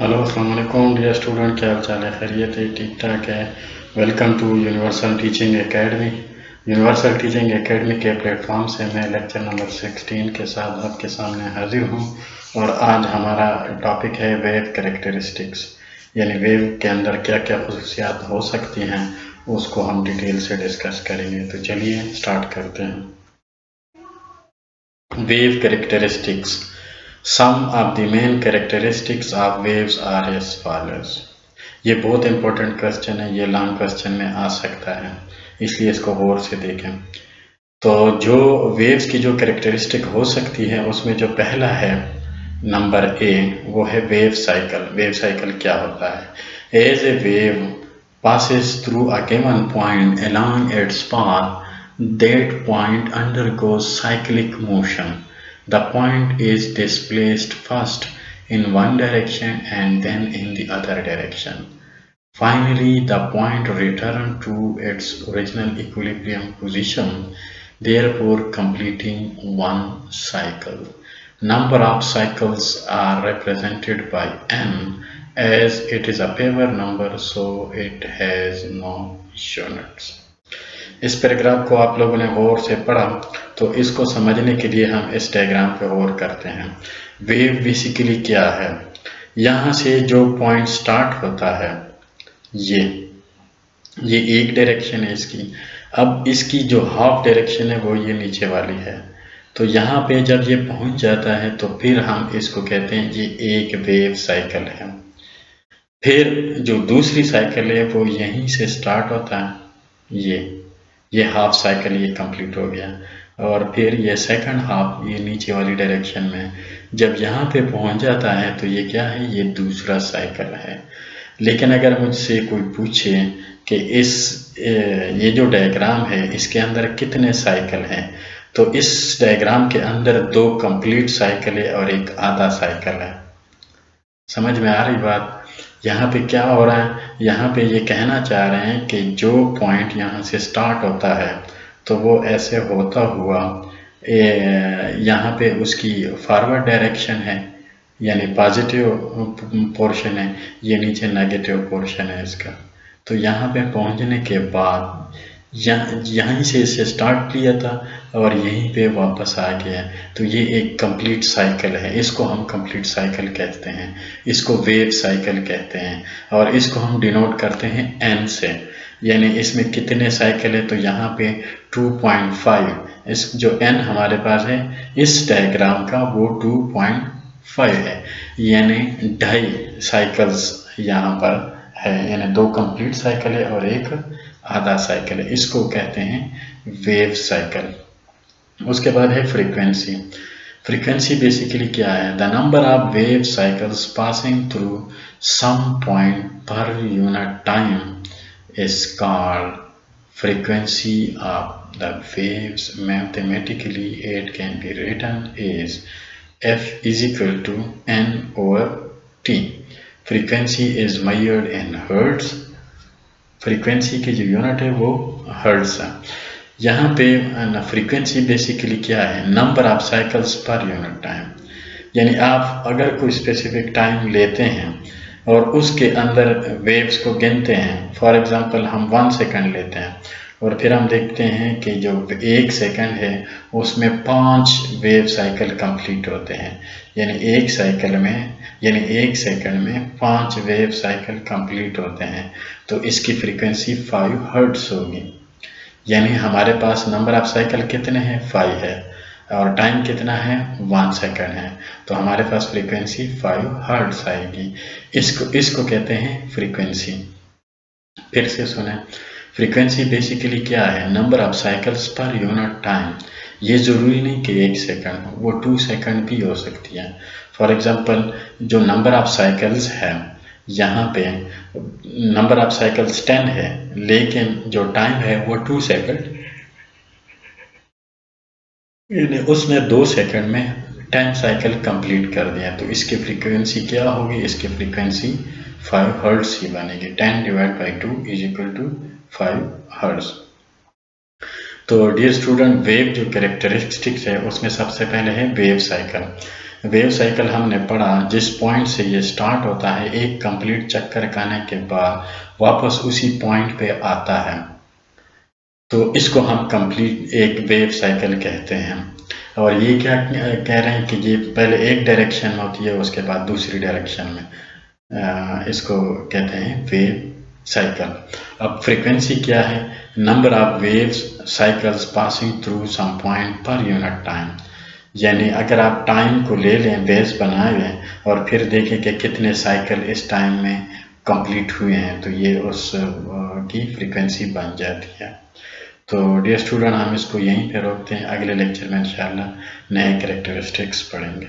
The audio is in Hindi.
हेलो अस्सलाम वालेकुम डियर स्टूडेंट, क्या हाल चाल है? खैरियत है? ठीक ठाक है। Welcome to Universal Teaching Academy. Universal Teaching Academy के प्लेटफॉर्म से मैं लेक्चर नंबर 16 के साथ आपके सामने हाजिर हूँ। और आज हमारा टॉपिक है वेव कैरेक्टरिस्टिक्स, यानी वेव के अंदर क्या क्या खसूसियात हो सकती हैं, उसको हम डिटेल से डिस्कस करेंगे। तो चलिए स्टार्ट करते हैं। Wave characteristics. Some of the main characteristics of waves are as follows. ये बहुत इंपॉर्टेंट क्वेश्चन है, ये लॉन्ग क्वेश्चन में आ सकता है, इसलिए इसको गौर से देखें। तो जो वेव्स की जो कैरेक्टरिस्टिक हो सकती है, उसमें जो पहला है नंबर ए, वो है वेव साइकिल। वेव साइकिल क्या होता है? As a wave passes through a given point along its path, that point undergoes cyclic motion. The point is displaced first in one direction and then in the other direction. Finally, the point returns to its original equilibrium position, therefore completing one cycle. Number of cycles are represented by n, as it is a pair number, so it has no units. इस पैराग्राफ को आप लोगों ने गौर से पढ़ा, तो इसको समझने के लिए हम इस डायग्राम पे गौर करते हैं। वेव बेसिकली क्या है? यहाँ से जो पॉइंट स्टार्ट होता है, ये एक डायरेक्शन है इसकी। अब इसकी जो हाफ डायरेक्शन है वो ये नीचे वाली है। तो यहाँ पे जब ये पहुंच जाता है तो फिर हम इसको कहते हैं ये एक वेव साइकिल है। फिर जो दूसरी साइकिल है वो यहीं से स्टार्ट होता है, ये हाफ साइकिल ये कंप्लीट हो गया। और फिर ये सेकंड हाफ ये नीचे वाली डायरेक्शन में जब यहाँ पे पहुंच जाता है तो ये क्या है? ये दूसरा साइकिल है। लेकिन अगर मुझसे कोई पूछे कि ये जो डायग्राम है इसके अंदर कितने साइकिल हैं, तो इस डायग्राम के अंदर 2 कंप्लीट साइकिल है और एक आधा साइकिल है। समझ में आ रही बात? यहाँ पे क्या हो रहा है? यहाँ पे ये कहना चाह रहे हैं कि जो पॉइंट यहाँ से स्टार्ट होता है तो वो ऐसे होता हुआ यहाँ पे उसकी फॉरवर्ड डायरेक्शन है, यानी पॉजिटिव पोर्शन है, ये नीचे नेगेटिव पोर्शन है इसका। तो यहाँ पे पहुँचने के बाद यहीं से इसे स्टार्ट किया था और यहीं पे वापस आ गया। तो ये एक कंप्लीट साइकिल है, इसको हम कंप्लीट साइकिल कहते हैं, इसको वेव साइकिल कहते हैं। और इसको हम डिनोट करते हैं n से, यानी इसमें कितने साइकिल है? तो यहाँ पे 2.5, इस जो n हमारे पास है इस डायग्राम का वो 2.5 है, यानी 2.5 साइकिल्स यहाँ पर है, यानी 2 कंप्लीट साइकिल है और एक आधा साइकिल है। इसको कहते हैं वेव साइकिल। उसके बाद है फ्रीक्वेंसी। फ्रीक्वेंसी बेसिकली क्या है? The number of wave cycles passing through some point per unit time is called frequency of the waves. Mathematically it can be written as f is equal to n over t. Frequency is measured in hertz. Frequency की जो यूनिट है वो हर्ट्ज है। यहाँ पे फ्रीक्वेंसी बेसिकली क्या है? नंबर ऑफ साइकिल्स पर यूनिट टाइम, यानी आप अगर कोई स्पेसिफिक टाइम लेते हैं और उसके अंदर वेव्स को गिनते हैं, फॉर एग्जांपल हम 1 सेकंड लेते हैं और फिर हम देखते हैं कि जो 1 सेकंड है उसमें 5 वेव साइकिल कंप्लीट होते हैं, यानी एक सेकंड में 5 वेव साइकिल कंप्लीट होते हैं। तो इसकी फ्रीक्वेंसी 5 हर्ट्ज होगी। यानी हमारे पास नंबर ऑफ साइकिल कितने हैं? 5 है और टाइम कितना है? 1 सेकंड है। तो हमारे पास फ्रीक्वेंसी 5 हर्ट्ज आएगी। इसको कहते हैं फ्रीक्वेंसी। फिर से सुने, फ्रीक्वेंसी बेसिकली क्या है? नंबर ऑफ साइकिल्स पर यूनिट टाइम। ये ज़रूरी नहीं कि 1 सेकंड हो, वो 2 सेकंड भी हो सकती है। फॉर एग्जांपल जो नंबर ऑफ साइकिल्स है, यहाँ पे नंबर ऑफ साइकिल्स 10 है, लेकिन जो टाइम है वो 2 सेकंड, उसने 2 सेकंड में 10 साइकिल कंप्लीट कर दिया। तो इसकी फ्रीक्वेंसी क्या होगी? इसकी फ्रीक्वेंसी 5 हर्ट्ज ही बनेगी। 10 divide by 2 is equal to 5 hertz. तो डियर स्टूडेंट, वेव जो कैरेक्टरिस्टिक्स है उसमें सबसे पहले है वेव साइकिल। वेव साइकिल हमने पढ़ा जिस पॉइंट से ये स्टार्ट होता है, एक कंप्लीट चक्कर लगाने के बाद वापस उसी पॉइंट पे आता है, तो इसको हम कंप्लीट एक वेव साइकिल कहते हैं। और ये क्या कह रहे हैं कि ये पहले एक डायरेक्शन में होती है, उसके बाद दूसरी डायरेक्शन में, इसको कहते हैं वेव साइकिल। अब फ्रीक्वेंसी क्या है? Number of waves cycles passing through some point per unit time. यानी अगर आप टाइम को ले लें, बेस बनाए लें और फिर देखें कि कितने साइकिल इस टाइम में कंप्लीट हुए हैं, तो ये उस की फ्रीक्वेंसी बन जाती है। तो डियर स्टूडेंट, हम इसको यहीं पे रोकते हैं। अगले लेक्चर में इंशाल्लाह नए कैरेक्टरिस्टिक्स पढ़ेंगे।